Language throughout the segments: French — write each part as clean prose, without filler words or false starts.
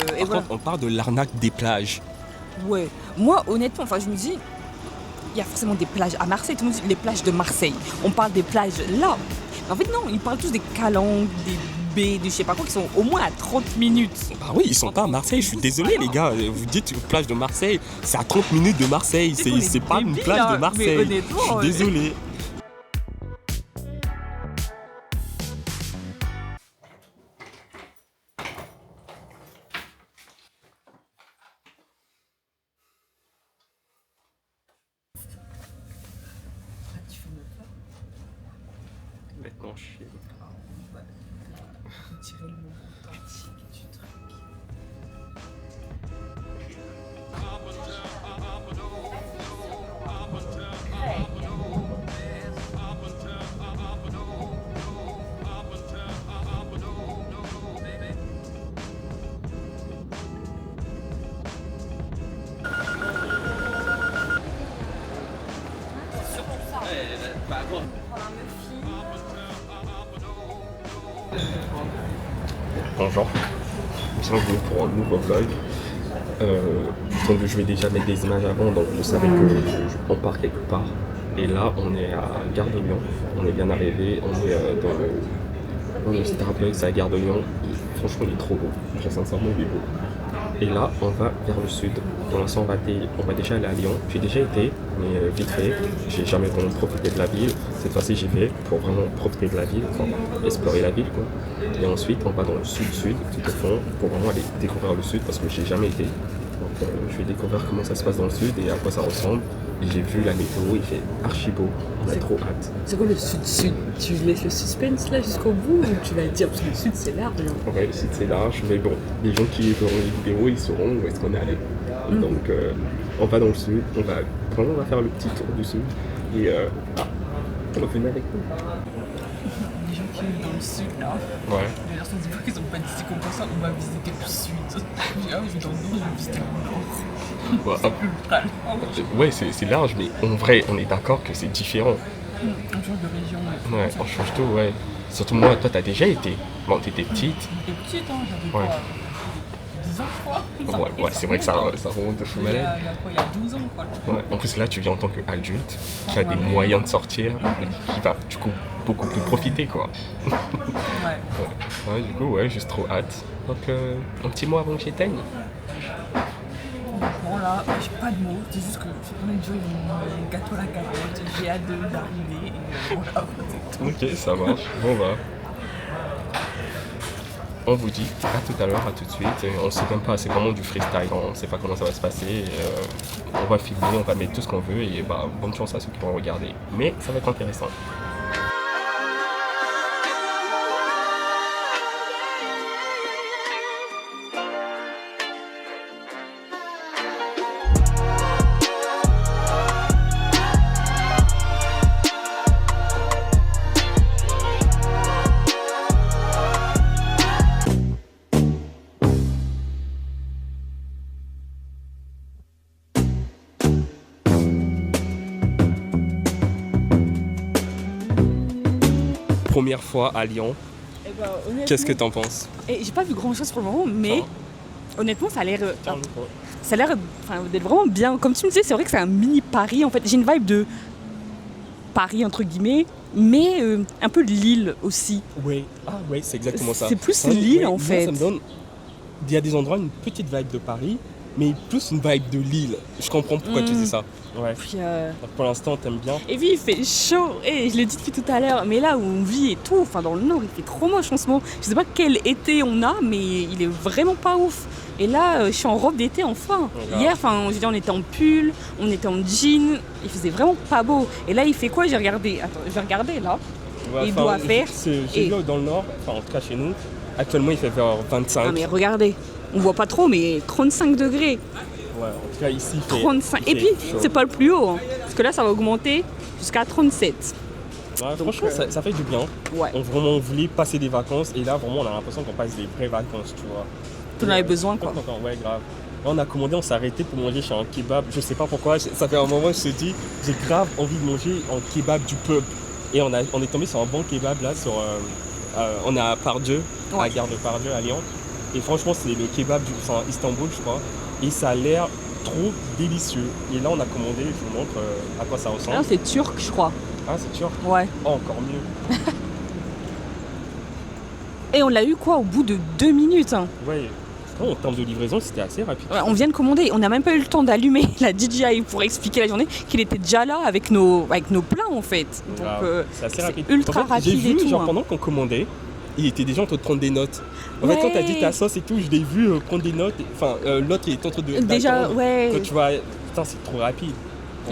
Et Par voilà. contre, on parle de l'arnaque des plages. Ouais. Moi, honnêtement, je me dis, il y a forcément des plages à Marseille. Tout le monde dit les plages de Marseille. On parle des plages là. Mais en fait, non, ils parlent tous des calanques, des baies, de je sais pas quoi, qui sont au moins à 30 minutes. Bah oui, ils sont pas à Marseille, je suis désolé les gars. Vous dites une plage de Marseille, c'est à 30 minutes de Marseille, C'est qu'on est c'est pas une débiles, plage là, de mais Marseille. honnêtement, Je suis désolé. Maintenant, je suis... Tirer le mot authentique du truc. Bonjour, bienvenue pour un nouveau vlog. Donc je vais déjà mettre des images avant, donc vous savez que on part quelque part. Et là on est à Gare de Lyon, on est bien arrivé, on est dans le Starbucks à Gare de Lyon. Franchement il est trop beau, très sincèrement il est beau. Et là on va vers le sud, pour l'instant on va déjà aller à Lyon. J'ai déjà été, mais vite fait, j'ai jamais vraiment profité de la ville. Cette fois-ci j'y vais pour vraiment profiter de la ville, enfin, explorer la ville quoi. Et ensuite on va dans le sud-sud, tout au fond, pour vraiment aller découvrir le sud parce que j'ai jamais été. Donc je vais découvrir comment ça se passe dans le sud et à quoi ça ressemble. Et j'ai vu la météo, il fait archi beau, on a trop hâte. C'est quoi le sud-sud? Tu laisses le suspense là jusqu'au bout ou tu vas dire parce que le sud c'est large hein. Ouais, le sud c'est large, mais bon, les gens qui verront les vidéos, ils sauront où est-ce qu'on est allé. Donc on va dans le sud, on va faire le petit tour du sud et revenez avec nous. Les gens qui vivent dans le sud là, Ouais. les gens se disent pas qu'ils ont pas dit comme ça, on va visiter le sud. Je dis ah oui, je vais dans le nord, je vais visiter le nord. Ouais, C'est plus calme. ouais, c'est large, mais en vrai, on est d'accord que c'est différent. On change de région. Ouais, on change tout, ouais. Surtout moi, toi, t'as déjà été. Bon, t'étais petite. J'étais petite, hein, j'avais Ouais. quoi 10 ans, je crois. Ouais, c'est vrai que ça remonte de fou Il y malade. a quoi, il y a 12 ans, quoi. Ouais. En plus, là, tu viens en tant qu'adulte, tu as des moyens de sortir, qui va, du coup, beaucoup plus profiter, quoi. Ouais. Ouais, du coup, ouais, juste trop hâte. Donc, un petit mot avant que j'éteigne. Bon là, j'ai pas de mots, c'est juste que on est déjà mon gâteau à la carotte, j'ai hâte d'arriver et voilà, c'est tout. Ok, ça marche. Bon, bah. On vous dit à tout à l'heure, à tout de suite. Et on sait même pas, c'est vraiment du freestyle. On sait pas comment ça va se passer. Et, on va filmer, on va mettre tout ce qu'on veut. Et bah, bonne chance à ceux qui vont regarder. Mais ça va être intéressant. Première fois à Lyon, Et bah, honnêtement, qu'est-ce que t'en penses? et j'ai pas vu grand chose pour le moment, mais honnêtement, ça a l'air d'être vraiment bien. Comme tu me disais, c'est vrai que c'est un mini Paris en fait. J'ai une vibe de Paris entre guillemets, mais un peu Lille aussi. Oui, c'est exactement ça. C'est plus Lille en fait. Moi, ça me donne. Il y a des endroits, une petite vibe de Paris, mais plus une vibe de Lille. Je comprends pourquoi tu dis ça. Ouais. Puis, Donc, pour l'instant, t'aimes bien. et puis il fait chaud, et je l'ai dit depuis tout à l'heure, mais là où on vit et tout, enfin dans le nord, il fait trop moche en ce moment. Je sais pas quel été on a, mais il est vraiment pas ouf. Et là, je suis en robe d'été enfin. Regarde. Hier, je veux dire, on était en pull, on était en jean, il faisait vraiment pas beau. Et là, il fait quoi? J'ai regardé, attends, je vais regarder là. Ouais, Il doit faire. J'ai vu dans le nord, enfin en tout cas chez nous, actuellement il fait vers 25. Ah mais regardez, on voit pas trop, mais 35 degrés. Ouais, en tout cas ici il fait 35. il Et fait puis, chaud. c'est pas le plus haut, hein, parce que là, ça va augmenter jusqu'à 37. Ouais, franchement, ça fait du bien. Ouais. On voulait passer des vacances et là vraiment on a l'impression qu'on passe des vraies vacances, tu vois. On avait besoin, quoi. Ouais, grave. Là, on a commandé, on s'est arrêté pour manger chez un kebab. Je sais pas pourquoi, ça fait un moment que je te dis, j'ai grave envie de manger un kebab du peuple. Et on est tombé sur un bon kebab là, on est à Pardieu, à la gare de Pardieu à Lyon. Et franchement, c'est le kebab enfin, Istanbul, je crois. Et ça a l'air trop délicieux. Et là, on a commandé, je vous montre à quoi ça ressemble. Ah, c'est turc, je crois. Ah, c'est turc. Ouais. Oh, encore mieux. Et on l'a eu quoi au bout de 2 minutes hein. Ouais. En termes de livraison, c'était assez rapide. Ouais, on vient de commander, on n'a même pas eu le temps d'allumer la DJI pour expliquer la journée qu'il était déjà là avec nos plats en fait. Donc c'est assez rapide. Ultra en fait, rapide j'ai vu, et tout. genre hein. pendant qu'on commandait, il était déjà en train de prendre des notes. En fait, quand t'as dit ta sauce et tout, je l'ai vu prendre des notes. Enfin, l'autre il est en train de. Déjà, ouais. Quand tu vois, putain, c'est trop rapide.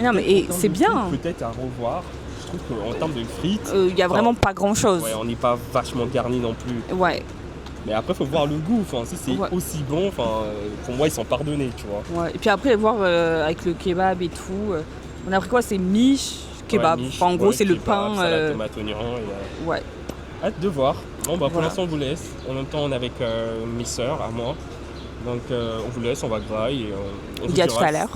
Non, mais c'est bien. Peut-être à revoir. Je trouve qu'en termes de frites. Il n'y a vraiment pas grand chose. Ouais, on n'est pas vachement garni non plus. Ouais. Mais après, il faut voir le goût. Enfin, si c'est aussi bon, enfin, pour moi, ils sont pardonnés, tu vois. Ouais. Et puis après, voir avec le kebab et tout. On a pris quoi? C'est miche, kebab. Ouais, miche, enfin, en gros, c'est kebab, le pain. Salade, tomate, oignon. Et, Ouais. Hâte de voir. Bon, bah, pour Voilà. l'instant, on vous laisse. En même temps, on est avec mes sœurs, à moi. Donc, on vous laisse, on va grailler. Et on vous Dit à tout dira à l'heure.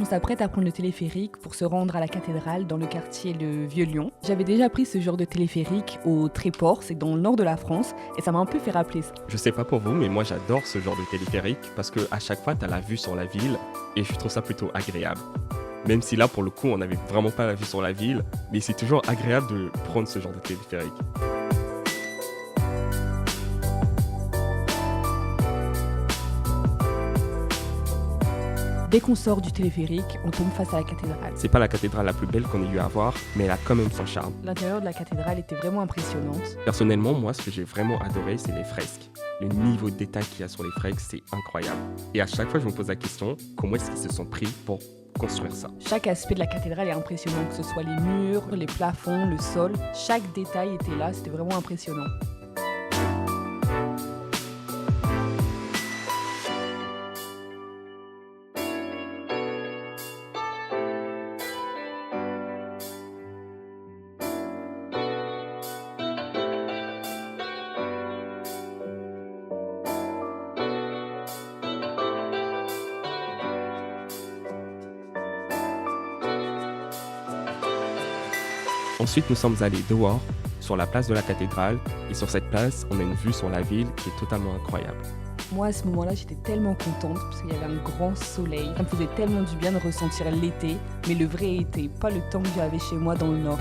On s'apprête à prendre le téléphérique pour se rendre à la cathédrale dans le quartier de Vieux-Lyon. J'avais déjà pris ce genre de téléphérique au Tréport, c'est dans le nord de la France, et ça m'a un peu fait rappeler ça. Je sais pas pour vous, mais moi j'adore ce genre de téléphérique parce que à chaque fois t'as la vue sur la ville et je trouve ça plutôt agréable. Même si là pour le coup on n'avait vraiment pas la vue sur la ville, mais c'est toujours agréable de prendre ce genre de téléphérique. Dès qu'on sort du téléphérique, on tombe face à la cathédrale. C'est pas la cathédrale la plus belle qu'on ait eu à voir, mais elle a quand même son charme. L'intérieur de la cathédrale était vraiment impressionnante. Personnellement, moi ce que j'ai vraiment adoré c'est les fresques. Le niveau de détail qu'il y a sur les fresques, c'est incroyable. Et à chaque fois je me pose la question, comment est-ce qu'ils se sont pris pour construire ça? Chaque aspect de la cathédrale est impressionnant, que ce soit les murs, les plafonds, le sol. Chaque détail était là, c'était vraiment impressionnant. Ensuite, nous sommes allés dehors, sur la place de la cathédrale, et sur cette place, on a une vue sur la ville qui est totalement incroyable. Moi, à ce moment-là, j'étais tellement contente parce qu'il y avait un grand soleil. Ça me faisait tellement du bien de ressentir l'été, mais le vrai été, pas le temps que j'avais chez moi dans le nord.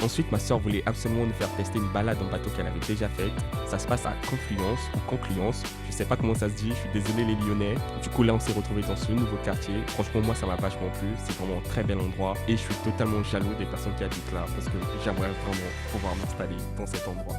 Ensuite, ma soeur voulait absolument nous faire tester une balade en bateau qu'elle avait déjà faite. Ça se passe à Confluence ou Concluence. Je sais pas comment ça se dit, je suis désolé les Lyonnais. Du coup, là, on s'est retrouvés dans ce nouveau quartier. Franchement, moi, ça m'a vachement plu. C'est vraiment un très bel endroit. Et je suis totalement jaloux des personnes qui habitent là parce que j'aimerais vraiment pouvoir m'installer dans cet endroit.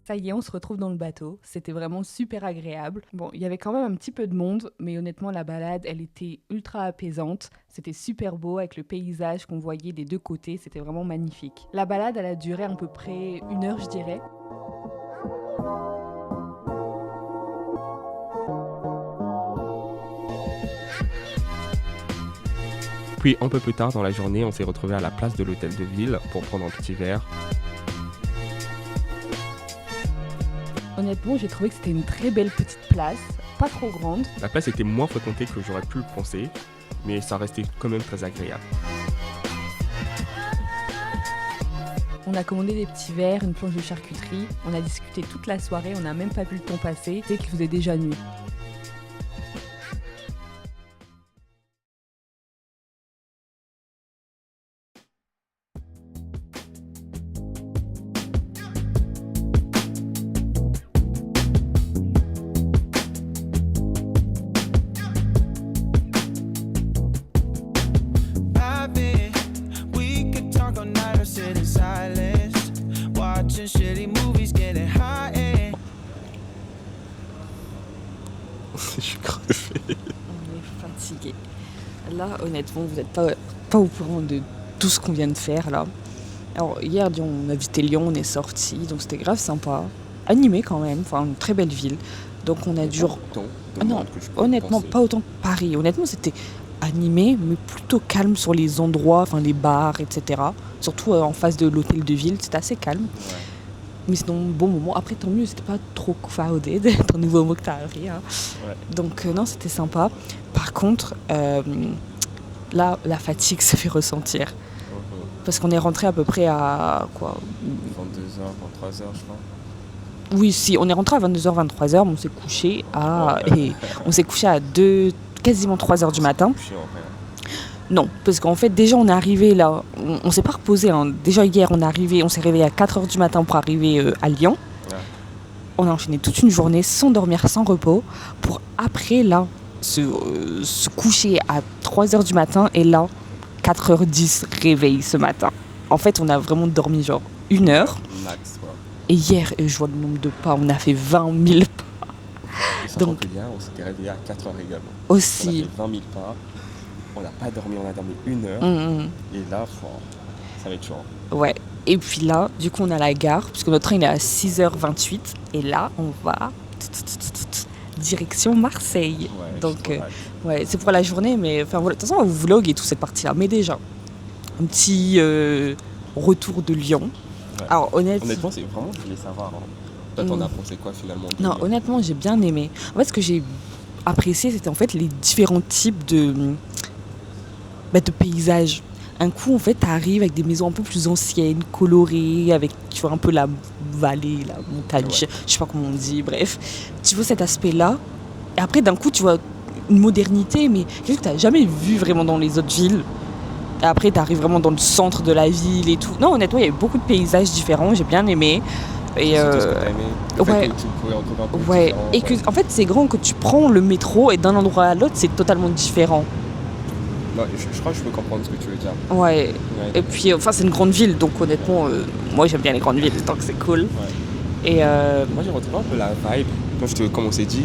Ça y est, on se retrouve dans le bateau. C'était vraiment super agréable. Bon, il y avait quand même un petit peu de monde, mais honnêtement, la balade, elle était ultra apaisante. C'était super beau avec le paysage qu'on voyait des deux côtés. C'était vraiment magnifique. La balade, elle a duré à peu près 1 heure, je dirais. Puis, un peu plus tard dans la journée, on s'est retrouvés à la place de l'hôtel de ville pour prendre un petit verre. Honnêtement, j'ai trouvé que c'était une très belle petite place, pas trop grande. La place était moins fréquentée que j'aurais pu le penser, mais ça restait quand même très agréable. On a commandé des petits verres, une planche de charcuterie. On a discuté toute la soirée, on n'a même pas vu le temps passer, dès qu'il faisait déjà nuit. shitty movies, getting high. Je suis crevé. On est fatigué. Là, honnêtement, vous n'êtes pas au courant de tout ce qu'on vient de faire là. Alors, hier, on a visité Lyon, on est sorti, donc c'était grave sympa. Animé quand même, enfin, une très belle ville. Donc, on a dû. Ah non, honnêtement, pas autant que Paris. Honnêtement, c'était animé, mais plutôt calme sur les endroits, enfin, les bars, etc. Surtout en face de l'hôtel de ville, c'était assez calme. Ouais. Mais sinon, bon moment. Après, tant mieux, c'était pas trop crowded, ton nouveau mot que t'as appris. Hein. Ouais. Donc, non, c'était sympa. Par contre, là, la fatigue se fait ressentir. Parce qu'on est rentré à peu près à quoi 22h, 23h, je crois. Oui, si, on est rentré à 22h, 23h, mais on s'est couché à quasiment 3h du matin. Non, parce qu'en fait, déjà, on est arrivé là, on s'est pas reposé. Hein. Déjà, hier, on s'est réveillé à 4h du matin pour arriver à Lyon. Ouais. On a enchaîné toute une journée sans dormir, sans repos, pour après, là, se coucher à 3h du matin et là, 4h10, réveil ce matin. En fait, on a vraiment dormi genre 1 heure. Max, quoi. Et hier, je vois le nombre de pas, on a fait 20 000 pas. Donc, hier, on s'était réveillé à 4h également. Aussi. On a fait 20 000 pas. On n'a pas dormi, on a dormi 1 heure. Et là, ça va être chaud. Ouais. Et puis là, du coup, on est à la gare, parce que notre train il est à 6h28. Et là, on va direction Marseille. Ouais, donc, ouais, c'est pour la journée, mais enfin voilà. De toute façon, on vous vlog et toute cette partie-là. Mais déjà, un petit retour de Lyon. Ouais. Alors, honnêtement, c'est vraiment, je voulais savoir. Hein. Toi, t'en as pensé quoi finalement Non, Lyon. Honnêtement, j'ai bien aimé. En fait, ce que j'ai apprécié, c'était en fait les différents types de paysages. Un coup, en fait, t'arrives avec des maisons un peu plus anciennes, colorées, avec, tu vois, un peu la vallée, la montagne, ouais. Je sais pas comment on dit, bref. Tu vois cet aspect-là. Et après, d'un coup, tu vois une modernité, mais quelque chose que t'as jamais vu vraiment dans les autres villes. Et après, t'arrives vraiment dans le centre de la ville et tout. Non, honnêtement, il y avait beaucoup de paysages différents, j'ai bien aimé. Et c'est tout ce que t'as aimé. Ouais. Que tu pouvais en trouver un peu ouais. différent, Et que, en fait, c'est grand, que tu prends le métro et d'un endroit à l'autre, c'est totalement différent. Non, je crois que je peux comprendre ce que tu veux dire. Ouais. Et puis, enfin, c'est une grande ville, donc honnêtement, moi j'aime bien les grandes villes, tant que c'est cool. Ouais. Et moi j'ai retrouvé un peu la vibe, comme on s'est dit,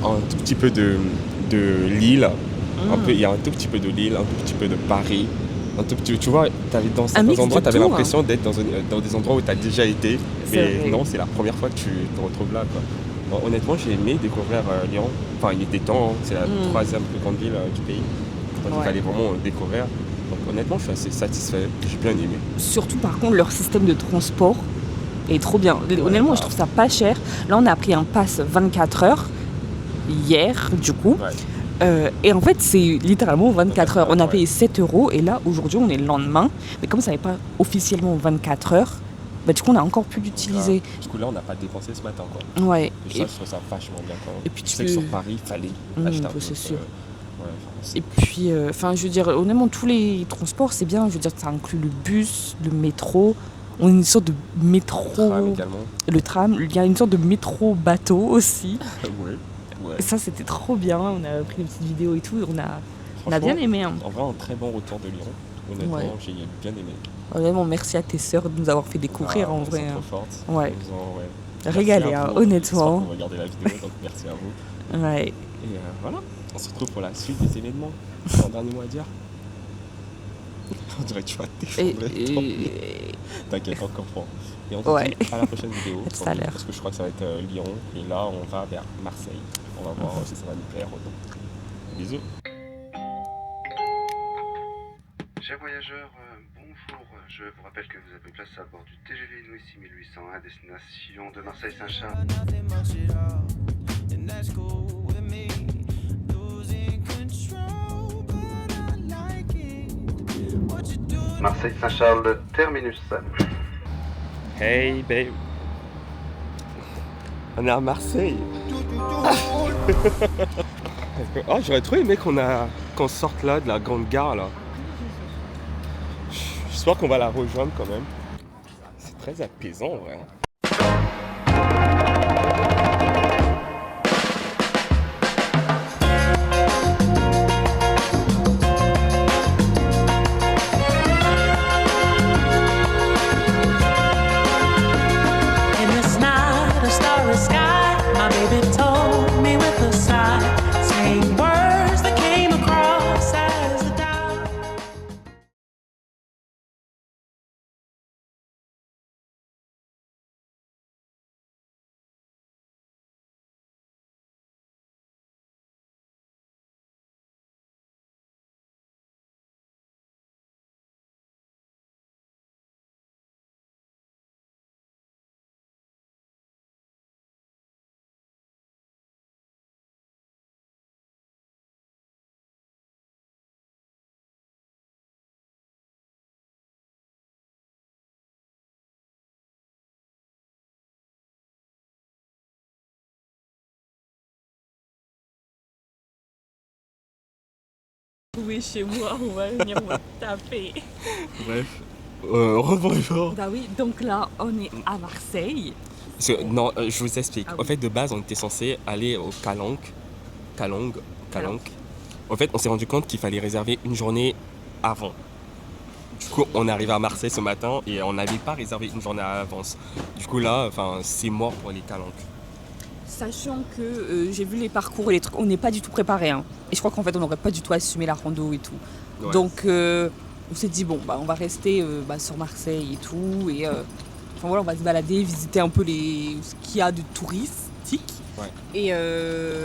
un tout petit peu de Lille. Il y a un tout petit peu de Lille, un tout petit peu de Paris. Un tout petit, tu vois, dans certains endroits, tu avais l'impression d'être dans des endroits où tu as déjà été. Mais non, c'est la première fois que tu te retrouves là, quoi. Bon, honnêtement, j'ai aimé découvrir Lyon. Enfin, il était temps, hein. C'est la 3e plus grande ville du pays. Donc il fallait vraiment découvrir. Donc honnêtement, je suis assez satisfait. J'ai bien aimé. Surtout, par contre, leur système de transport est trop bien. Honnêtement, je trouve ça pas cher. Là, on a pris un pass 24 heures hier, du coup. Ouais. Et en fait, c'est littéralement 24 heures. On a payé 7 € et là, aujourd'hui, on est le lendemain. Mais comme ça n'est pas officiellement 24 heures, bah, du coup, on a encore pu l'utiliser. Du coup, là, on n'a pas dépensé ce matin, quoi. Ouais. Et ça, je trouve ça vachement bien quand même. Et puis, tu sais que sur Paris, il fallait acheter un peu. C'est sûr. Et puis, je veux dire, honnêtement, tous les transports, c'est bien. Je veux dire, ça inclut le bus, le métro. On a une sorte de métro. Le tram également. Le tram. Il y a une sorte de métro-bateau aussi. Ouais. Et ça, c'était trop bien. On a pris une petite vidéo et tout. On a bien aimé. Hein. En vrai, un très bon retour de Lyon. Honnêtement, j'ai bien aimé. Honnêtement, merci à tes sœurs de nous avoir fait découvrir en vrai. Elles sont trop fortes. Ouais. Régalé, hein, honnêtement. On va regarder la vidéo, donc merci à vous. Ouais. Et voilà, on se retrouve pour la suite des événements. Un dernier mot à dire. On dirait que tu vas t'effondrer. T'inquiète, on comprend. Et on se dit à la prochaine vidéo. Tout à l'heure. Parce que je crois que ça va être Lyon. Et là, on va vers Marseille. On va voir si ça va nous plaire. Bisous. Chers voyageurs, bonjour. Je vous rappelle que vous avez place à bord du TGV Inouï 6801 à destination de Marseille-Saint-Charles. Marseille-Saint-Charles, terminus. Hey babe. On est à Marseille. Oh, j'aurais trop aimé qu'on sorte là de la grande gare là. J'espère qu'on va la rejoindre quand même. C'est très apaisant en vrai. retrouver chez moi, on va venir me taper. Bref, rebonjour. Bah oui, donc là, on est à Marseille. Non, je vous explique. Ah En oui. fait, de base, on était censé aller au Calanque. En fait, on s'est rendu compte qu'il fallait réserver une journée avant. Du coup, on est arrivé à Marseille ce matin et on n'avait pas réservé une journée à l'avance. Du coup, là, c'est mort pour les Calanques. Sachant que j'ai vu les parcours et les trucs, on n'est pas du tout préparé. Hein. Et je crois qu'en fait, on n'aurait pas du tout assumé la rando et tout. Ouais. Donc, on s'est dit, bon, on va rester sur Marseille et tout. Et voilà, on va se balader, visiter un peu ce qu'il y a de touristique. Ouais. Et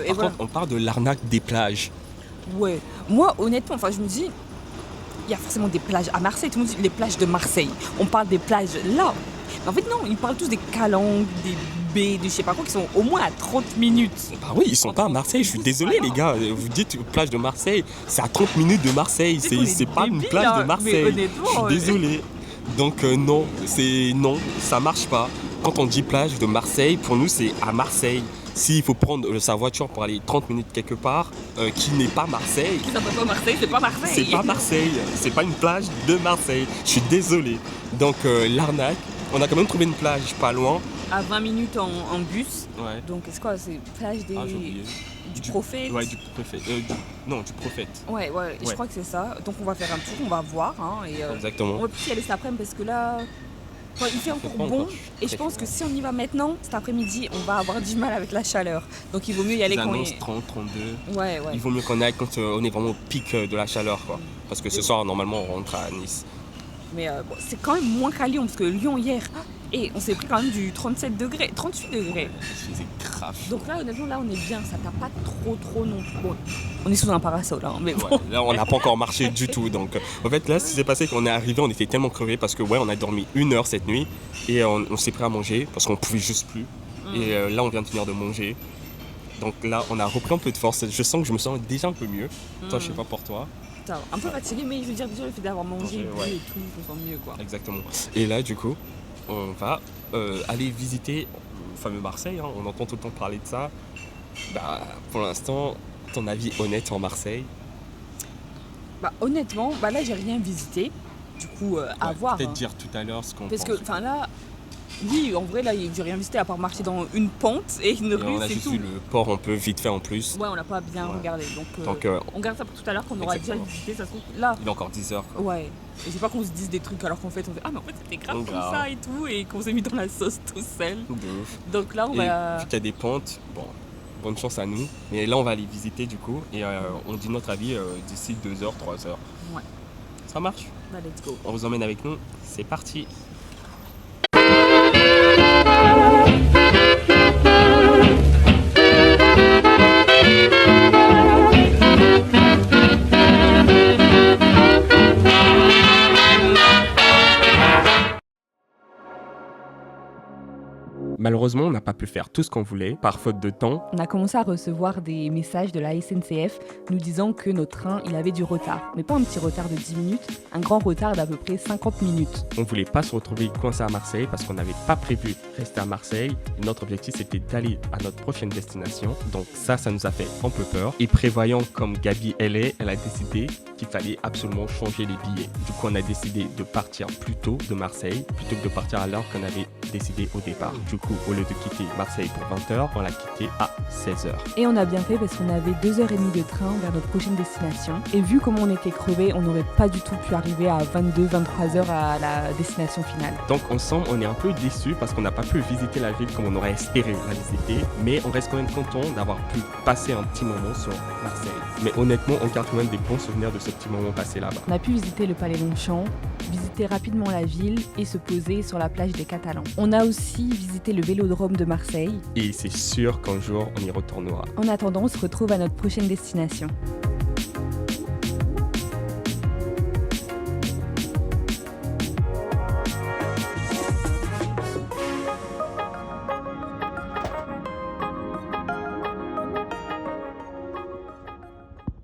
Par voilà. contre, on parle de l'arnaque des plages. Ouais. Moi, honnêtement, je me dis, il y a forcément des plages à Marseille. Tout le monde dit les plages de Marseille. On parle des plages là. Mais en fait, non, ils parlent tous des calanques, des baies, de je sais pas quoi, qui sont au moins à 30 minutes. Bah oui, ils sont pas à Marseille, je suis désolé les gars. Vous dites plage de Marseille, c'est à 30 minutes de Marseille, C'est qu'on est c'est pas une débiles, plage là. de Marseille. Mais honnêtement, je suis désolé. Donc non, ça marche pas. Quand on dit plage de Marseille, pour nous c'est à Marseille. S'il faut prendre sa voiture pour aller 30 minutes quelque part, qui n'est pas Marseille, Ça s'appelle pas Marseille, c'est pas Marseille. c'est pas Marseille, c'est pas une plage de Marseille. Je suis désolé. Donc l'arnaque, on a quand même trouvé une plage pas loin. À 20 minutes en bus. Ouais. Donc, c'est quoi? C'est plage des... Ah, j'ai oublié. du prophète. Ouais, du prophète. Du prophète. Ouais, je crois que c'est ça. Donc, on va faire un tour, on va voir. Hein, et, Exactement. on va plus y aller cet après-midi parce que là, il fait encore pas bon. encore Et je pense que si on y va maintenant, cet après-midi, on va avoir du mal avec la chaleur. Donc, il vaut mieux y aller Ils quand annoncent il... 30, 32. Ouais. Il vaut mieux qu'on aille quand on est vraiment au pic de la chaleur, quoi. Parce que ce soir, normalement, on rentre à Nice. Mais bon, c'est quand même moins qu'à Lyon parce que Lyon, hier, et on s'est pris quand même du 37 degrés, 38 degrés. C'est grave. Donc là, honnêtement, là, on est bien. Ça tape pas trop non plus. Bon, on est sous un parasol, hein, mais bon. Ouais, là, on n'a pas encore marché du tout. Donc, en fait, là, ce qui s'est passé, qu'on est arrivé, on était tellement crevés parce que, on a dormi 1 heure cette nuit et on s'est pris à manger parce qu'on pouvait juste plus. Et là, on vient de finir de manger. Donc là, on a repris un peu de force. Je sens que je me sens déjà un peu mieux. Toi, je sais pas pour toi. Putain, un peu fatigué, mais je veux dire, déjà le fait d'avoir mangé, Ouais. bu et tout, je me sens mieux, quoi. Exactement. Et là, du coup, on va aller visiter le fameux Marseille. Hein. On entend tout le temps parler de ça. Bah, pour l'instant, ton avis honnête en Marseille? Bah, honnêtement, là, j'ai rien visité. Du coup, à Ouais, voir. Peut-être Hein. dire tout à l'heure ce qu'on Parce pense. que, là, oui, en vrai, là, j'ai rien visité à part marcher dans une pente et une Et rue, on a c'est juste tout. vu le port un peu vite fait en plus. Ouais, on l'a pas bien Ouais. regardé. Donc, Donc, on garde ça pour tout à l'heure quand on aura déjà exactement. visité. Ça se trouve, là, il est encore 10 heures. ouais. Et j'ai pas qu'on se dise des trucs alors qu'en fait, on fait ah, mais en fait, c'était grave Oh, comme grave. ça et tout, et qu'on s'est mis dans la sauce tout seul. De ouf. Donc là, on Et va. vu qu'il y a des pentes, bon, bonne chance à nous. Mais là, on va aller visiter du coup. Et on dit notre avis d'ici 2 heures, 3 heures. Ouais. Ça marche. Bah, let's go. On vous emmène avec nous. C'est parti. Malheureusement, on n'a pas pu faire tout ce qu'on voulait par faute de temps. On a commencé à recevoir des messages de la SNCF nous disant que notre train, il avait du retard. Mais pas un petit retard de 10 minutes, un grand retard d'à peu près 50 minutes. On voulait pas se retrouver coincé à Marseille parce qu'on n'avait pas prévu rester à Marseille. Et notre objectif, c'était d'aller à notre prochaine destination. Donc ça nous a fait un peu peur. Et prévoyant comme Gabi elle a décidé qu'il fallait absolument changer les billets. Du coup, on a décidé de partir plus tôt de Marseille plutôt que de partir à l'heure qu'on avait décidé au départ. Du coup, au lieu de quitter Marseille pour 20h, on l'a quitté à 16h. Et on a bien fait parce qu'on avait 2h30 de train vers notre prochaine destination. Et vu comment on était crevés, on n'aurait pas du tout pu arriver à 22-23h à la destination finale. Donc ensemble, on est un peu déçus parce qu'on n'a pas pu visiter la ville comme on aurait espéré la visiter. Mais on reste quand même content d'avoir pu passer un petit moment sur Marseille. Mais honnêtement, on garde quand même des bons souvenirs de ce petit moment passé là-bas. On a pu visiter le Palais Longchamp, visiter rapidement la ville et se poser sur la plage des Catalans. On a aussi visité le Vélodrome de Marseille. Et c'est sûr qu'un jour, on y retournera. En attendant, on se retrouve à notre prochaine destination.